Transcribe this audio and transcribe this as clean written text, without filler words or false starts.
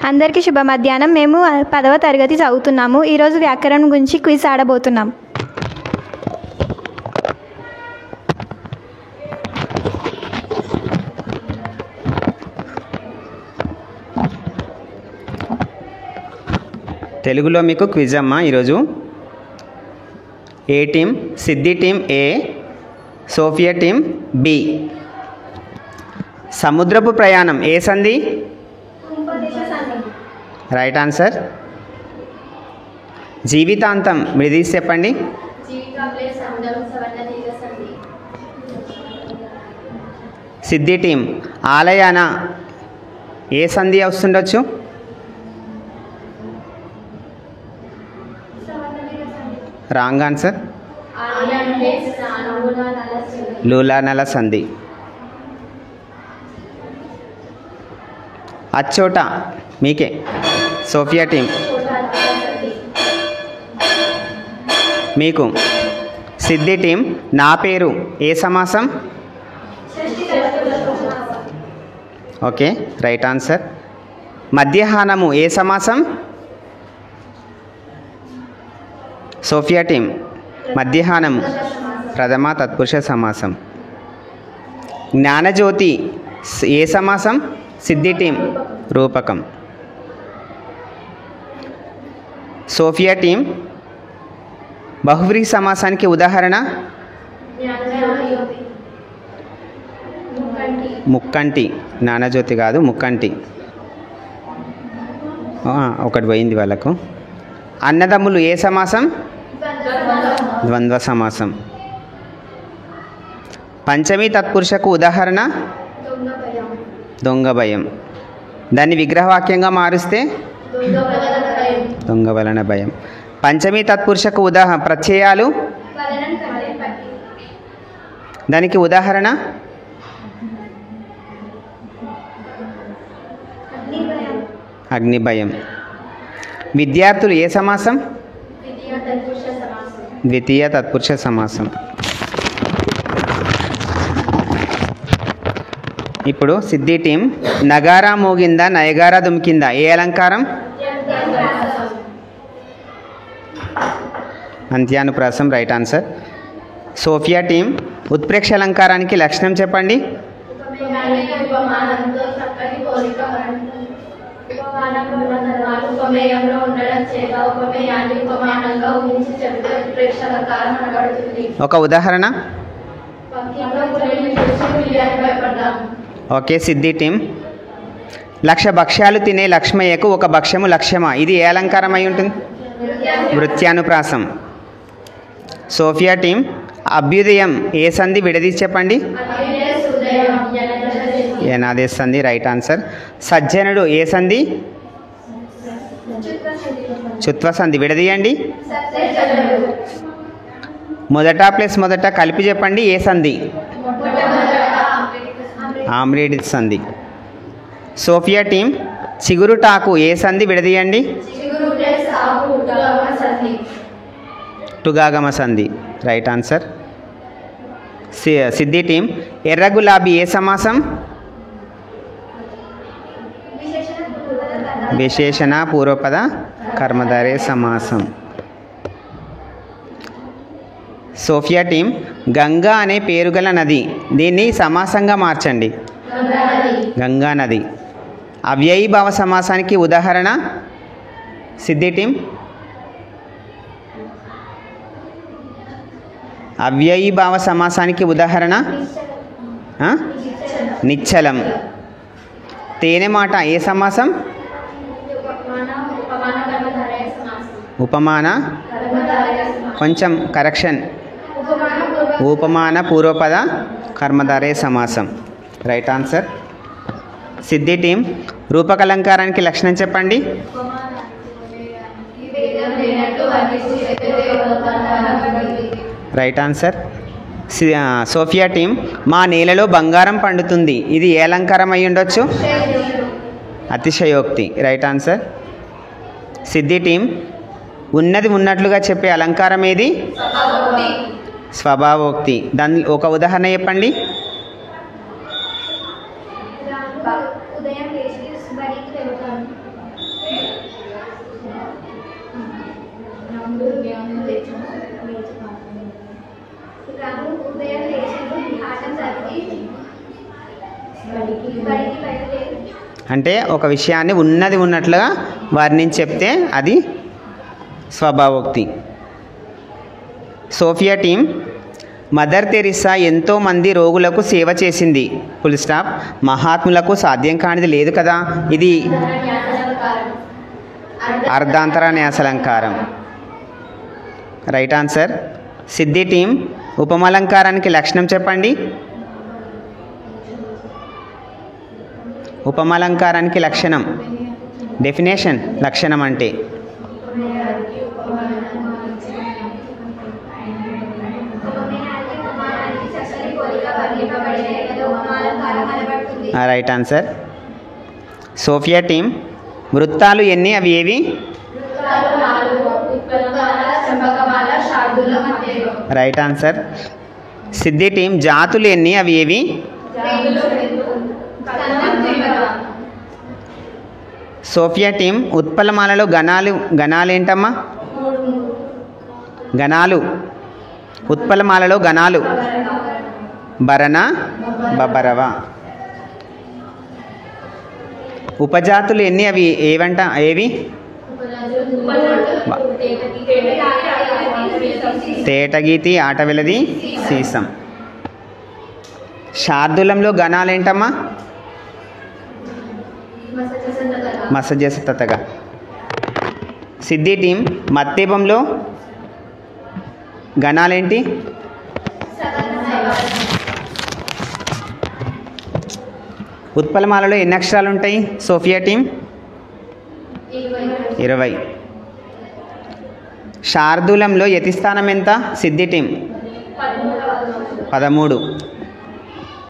అందరికీ శుభ మధ్యాహ్నం. మేము 10వ తరగతి చదువుతున్నాము. ఈరోజు వ్యాకరణం గురించి క్విజ్ ఆడబోతున్నాం. తెలుగులో మీకు క్విజ్ అమ్మా. ఈరోజు ఏ టీం, సిద్ధి టీం ఏ, సోఫియా టీం బి. సముద్రపు ప్రయాణం ఏ సంధి? Right answer. జీవితాంతం విడదీసి చెప్పండి. సిద్ధి టీం ఆలయాన ఏ సంధి వస్తుండొచ్చు? Wrong answer. లూలానల సంధి. అచ్చోట మీకే. సోఫియా టీం మీకు. సిద్ధి టీం నా పేరు ఏ సమాసం? Okay, right answer. మధ్యాహ్నము ఏ సమాసం? సోఫియా టీం మధ్యాహ్నం ప్రథమ తత్పురుష సమాసం. జ్ఞానజ్యోతి ఏ సమాసం? సిద్ధి టీం రూపకం. సోఫియా టీం బహువ్రీహి సమాసానికి ఉదాహరణ? ముక్కంటి. జ్ఞానజ్యోతి కాదు, ముక్కంటి. ఒకటి పోయింది వాళ్ళకు. అన్నదమ్ములు ఏ సమాసం? ద్వంద్వ సమాసం. పంచమీ తత్పురుషకు ఉదాహరణ? దొంగ భయం. దాన్ని విగ్రహవాక్యంగా మారుస్తే దొంగ వలన భయం. పంచమీ తత్పురుషకు ప్రత్యయాలు? దానికి ఉదాహరణ? అగ్ని భయం. విద్యార్థులు ఏ సమాసం? ద్వితీయ తత్పురుష సమాసం. ఇప్పుడు సిద్ధి టీం నగారా మోగిందా నయగారా దుమికిందా ఏ అలంకారం? అంత్యానుప్రాసం. Right answer. సోఫియా టీం ఉత్ప్రేక్ష అలంకారానికి లక్షణం చెప్పండి. ఒక ఉదాహరణ? ఓకే, సిద్ధి టీం 1,00,000 భక్ష్యాలు తినే లక్ష్మయ్యకు ఒక భక్ష్యము లక్ష్యమా? ఇది ఏ అలంకారం అయి ఉంటుంది? వృత్యానుప్రాసం. సోఫియా టీం అభ్యుదయం ఏ సంధి? విడదీసి చెప్పండి. ఏనాదే సంధి. Right answer. సజ్జనుడు ఏ సంధి? చుత్వ సంధి. విడదీయండి. మొదట ప్లస్ మొదట కలిపి చెప్పండి ఏ సంధి? ఆమ్రేడి సంధి. సోఫియా టీం చిగురుటాకు ఏ సంధి? విడదీయండి. టుగాగమ సంధి. Right answer. సిద్ధి టీం ఎర్ర గులాబీ ఏ సమాసం? విశేషణ పూర్వపద కర్మధారే సమాసం. సోఫియా టీం గంగా అనే పేరు గల నది, దీన్ని సమాసంగా మార్చండి. గంగా నది. అవ్యయీభావ సమాసానికి ఉదాహరణ? సిద్ధి టీం అవ్యయీభావ సమాసానికి ఉదాహరణ? నిశ్చలం. తేనె మాట ఏ సమాసం? ఉపమాన. కొంచెం కరెక్షన్. ఉపమాన పూర్వపద కర్మధారే సమాసం. Right answer. సిద్ధి టీం రూపకలంకారానికి లక్షణం చెప్పండి. Right answer. సోఫియా టీం మా నేలలో బంగారం పండుతుంది, ఇది ఏ అలంకారం అయి ఉండొచ్చు? అతిశయోక్తి. Right answer. సిద్ధి టీం ఉన్నది ఉన్నట్లుగా చెప్పే అలంకారం ఏది? స్వభావోక్తి. దాని ఒక ఉదాహరణ చెప్పండి. అంటే ఒక విషయాన్ని ఉన్నది ఉన్నట్లుగా వర్ణించి చెప్తే అది స్వభావోక్తి. సోఫియా టీం మదర్ తెరిసా ఎంతోమంది రోగులకు సేవ చేసింది. Full stop. మహాత్ములకు సాధ్యం కానిది లేదు కదా. ఇది అర్ధాంతర న్యాసాలంకారం. Right answer. సిద్ధి టీం ఉపమాలంకారానికి లక్షణం చెప్పండి. ఉపమాలంకారానికి లక్షణం, డెఫినేషన్. లక్షణం అంటే రైట్ ఆన్సర్. సోఫియా టీం వృత్తాలు ఎన్ని, అవి ఏవి? Right answer. సిద్ధి టీం జాతులు ఎన్ని, అవి ఏవి? సోఫియా టీం ఉత్పలమాలలో గణాలు ఏంటమ్మా? గణాలు. ఉత్పలమాలలో గణాలు భరణ, బబరవ. ఉపజాతులు ఎన్ని, అవి ఏవి? తేటగీతి, ఆటవెలది, సీసం. శార్దూలంలో గణాలు ఏంటమ్మా? మసజస తతగా. సిద్ధి టీం మత్తేపంలో గణాలేంటి? ఉత్పలమాలలో ఎన్ని అక్షరాలు ఉంటాయి సోఫియా టీం? 20. శార్దూలంలో యతిస్థానం ఎంత సిద్ధి టీం? 13.